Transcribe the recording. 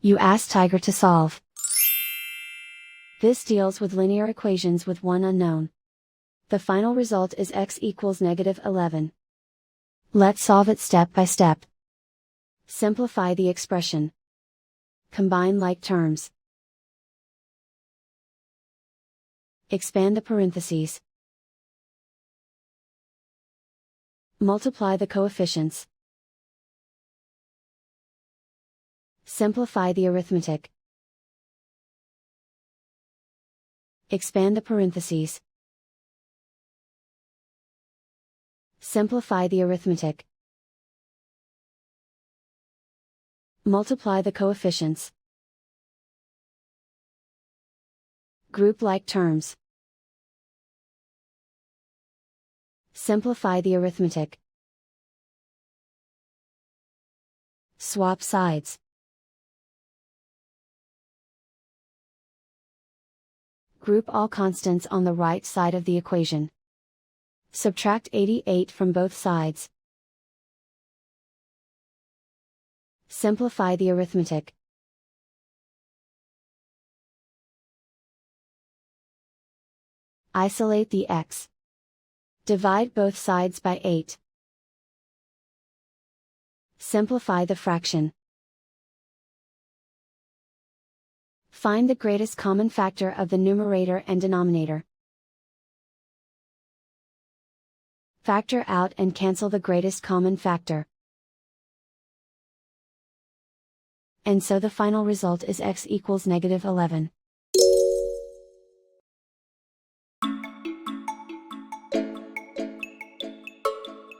You ask Tiger to solve. This deals with linear equations with one unknown. The final result is x equals -11. Let's solve it step by step. Simplify the expression. Combine like terms. Expand the parentheses. Multiply the coefficients. Simplify the arithmetic. Expand the parentheses. Simplify the arithmetic. Multiply the coefficients. Group like terms. Simplify the arithmetic. Swap sides. Group all constants on the right side of the equation. Subtract 88 from both sides. Simplify the arithmetic. Isolate the x. Divide both sides by 8. Simplify the fraction. Find the greatest common factor of the numerator and denominator. Factor out and cancel the greatest common factor. And so the final result is x equals -11.